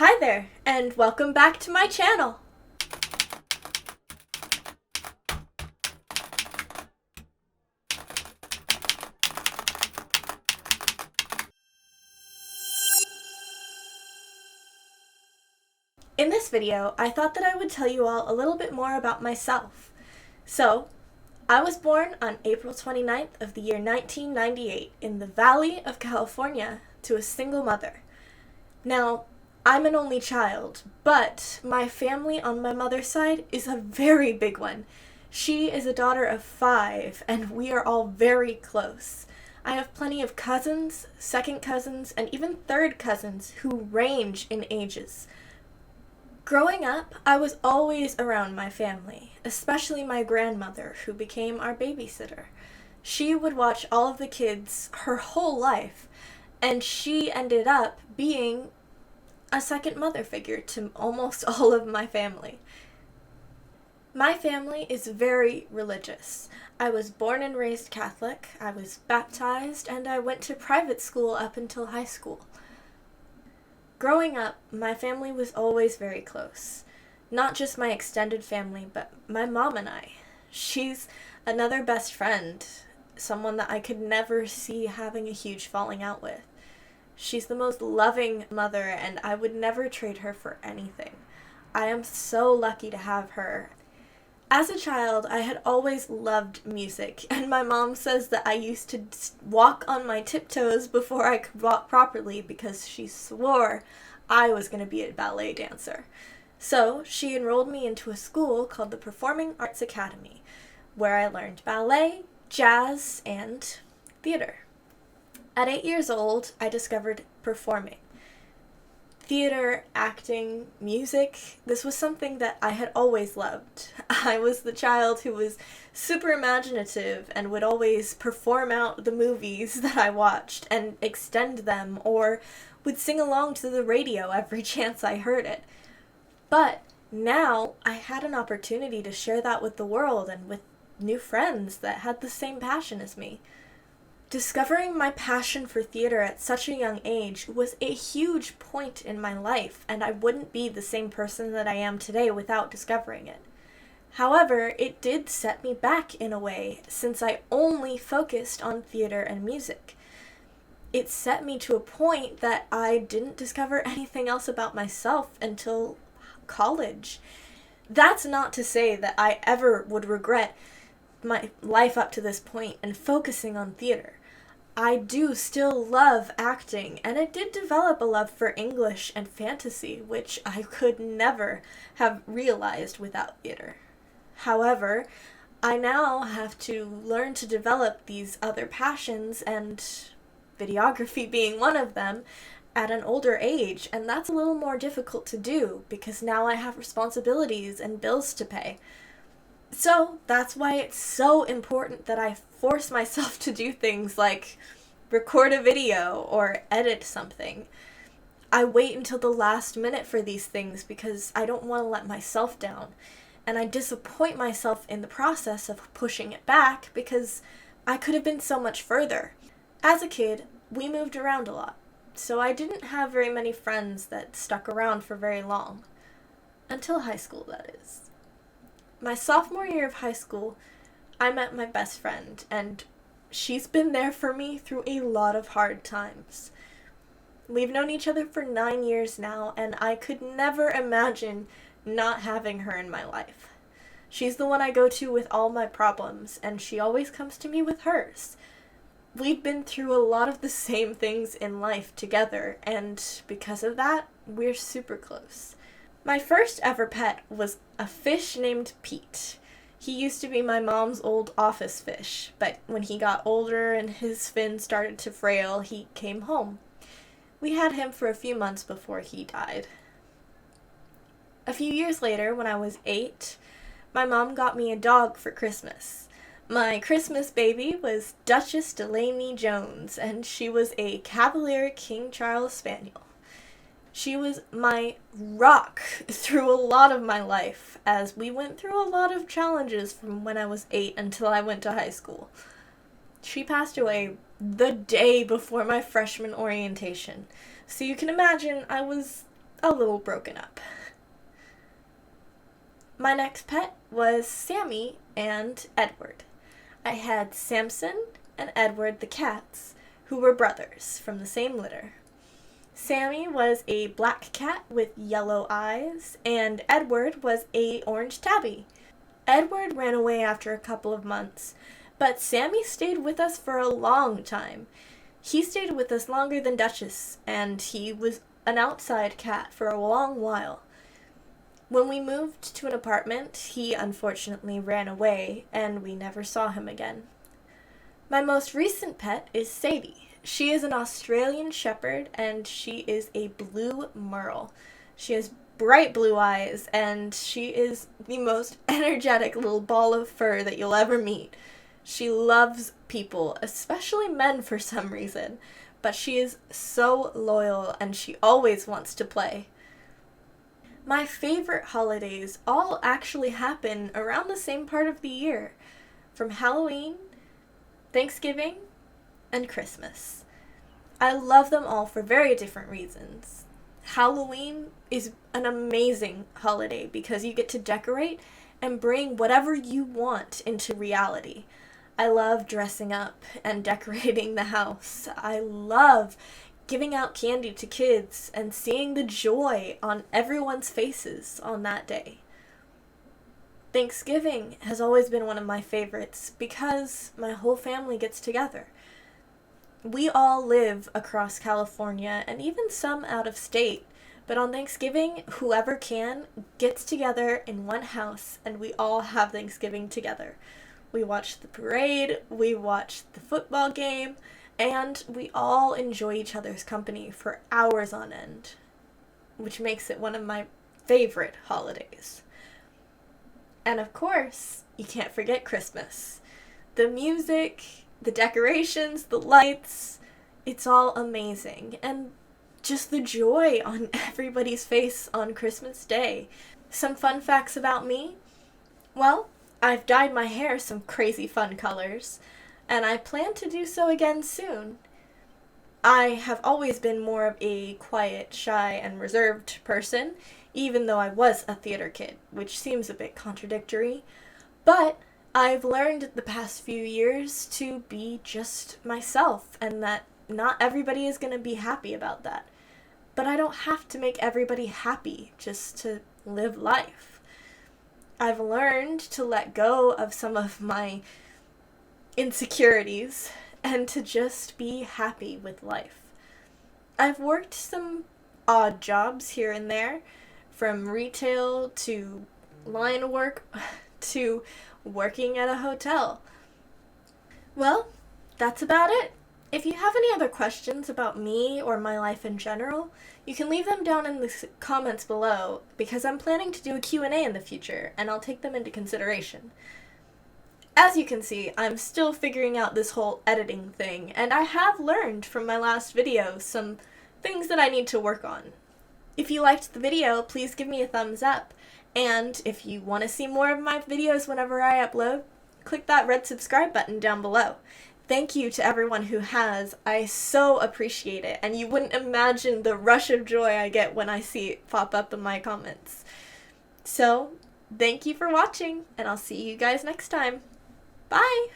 Hi there, and welcome back to my channel! In this video, I thought that I would tell you all a little bit more about myself. So, I was born on April 29th of the year 1998 in the Valley of California to a single mother. Now, I'm an only child, but my family on my mother's side is a very big one. She is a daughter of 5, and we are all very close. I have plenty of cousins, second cousins, and even third cousins who range in ages. Growing up, I was always around my family, especially my grandmother, who became our babysitter. She would watch all of the kids her whole life, and she ended up being a second mother figure to almost all of my family. My family is very religious. I was born and raised Catholic, I was baptized, and I went to private school up until high school. Growing up, my family was always very close. Not just my extended family, but my mom and I. She's another best friend, someone that I could never see having a huge falling out with. She's the most loving mother, and I would never trade her for anything. I am so lucky to have her. As a child, I had always loved music, and my mom says that I used to walk on my tiptoes before I could walk properly because she swore I was going to be a ballet dancer. So she enrolled me into a school called the Performing Arts Academy, where I learned ballet, jazz, and theater. At 8 years old, I discovered performing. Theater, acting, music, this was something that I had always loved. I was the child who was super imaginative and would always perform out the movies that I watched and extend them, or would sing along to the radio every chance I heard it. But now I had an opportunity to share that with the world and with new friends that had the same passion as me. Discovering my passion for theater at such a young age was a huge point in my life, and I wouldn't be the same person that I am today without discovering it. However, it did set me back in a way, since I only focused on theater and music. It set me to a point that I didn't discover anything else about myself until college. That's not to say that I ever would regret my life up to this point and focusing on theater. I do still love acting, and I did develop a love for English and fantasy, which I could never have realized without theater. However, I now have to learn to develop these other passions, and videography being one of them, at an older age, and that's a little more difficult to do because now I have responsibilities and bills to pay. So that's why it's so important that I force myself to do things like record a video or edit something. I wait until the last minute for these things because I don't want to let myself down. And I disappoint myself in the process of pushing it back because I could have been so much further. As a kid, we moved around a lot, so I didn't have very many friends that stuck around for very long. Until high school, that is. My sophomore year of high school, I met my best friend, and she's been there for me through a lot of hard times. We've known each other for 9 years now, and I could never imagine not having her in my life. She's the one I go to with all my problems, and she always comes to me with hers. We've been through a lot of the same things in life together, and because of that, we're super close. My first ever pet was a fish named Pete. He used to be my mom's old office fish, but when he got older and his fins started to frail, he came home. We had him for a few months before he died. A few years later, when I was 8, my mom got me a dog for Christmas. My Christmas baby was Duchess Delaney Jones, and she was a Cavalier King Charles Spaniel. She was my rock through a lot of my life, as we went through a lot of challenges from when I was 8 until I went to high school. She passed away the day before my freshman orientation, so you can imagine I was a little broken up. My next pet was Sammy and Edward. I had Samson and Edward the cats, who were brothers from the same litter. Sammy was a black cat with yellow eyes, and Edward was a orange tabby. Edward ran away after a couple of months, but Sammy stayed with us for a long time. He stayed with us longer than Duchess, and he was an outside cat for a long while. When we moved to an apartment, he unfortunately ran away, and we never saw him again. My most recent pet is Sadie. She is an Australian Shepherd, and she is a blue merle. She has bright blue eyes, and she is the most energetic little ball of fur that you'll ever meet. She loves people, especially men for some reason, but she is so loyal, and she always wants to play. My favorite holidays all actually happen around the same part of the year, from Halloween, Thanksgiving, and Christmas. I love them all for very different reasons. Halloween is an amazing holiday because you get to decorate and bring whatever you want into reality. I love dressing up and decorating the house. I love giving out candy to kids and seeing the joy on everyone's faces on that day. Thanksgiving has always been one of my favorites because my whole family gets together. We all live across California and even some out of state, but on Thanksgiving, whoever can gets together in one house and we all have Thanksgiving together. We watch the parade, we watch the football game, and we all enjoy each other's company for hours on end, which makes it one of my favorite holidays. And of course, you can't forget Christmas. The music, the decorations, the lights, it's all amazing. And just the joy on everybody's face on Christmas Day. Some fun facts about me? Well, I've dyed my hair some crazy fun colors, and I plan to do so again soon. I have always been more of a quiet, shy, and reserved person, even though I was a theater kid, which seems a bit contradictory, but I've learned the past few years to be just myself, and that not everybody is going to be happy about that. But I don't have to make everybody happy just to live life. I've learned to let go of some of my insecurities and to just be happy with life. I've worked some odd jobs here and there, from retail to line work to working at a hotel. Well, that's about it. If you have any other questions about me or my life in general, you can leave them down in the comments below because I'm planning to do a Q&A in the future and I'll take them into consideration. As you can see, I'm still figuring out this whole editing thing, and I have learned from my last video some things that I need to work on. If you liked the video, please give me a thumbs up, and if you want to see more of my videos whenever I upload, click that red subscribe button down below. Thank you to everyone who has. I so appreciate it, and you wouldn't imagine the rush of joy I get when I see it pop up in my comments. So, thank you for watching, and I'll see you guys next time. Bye!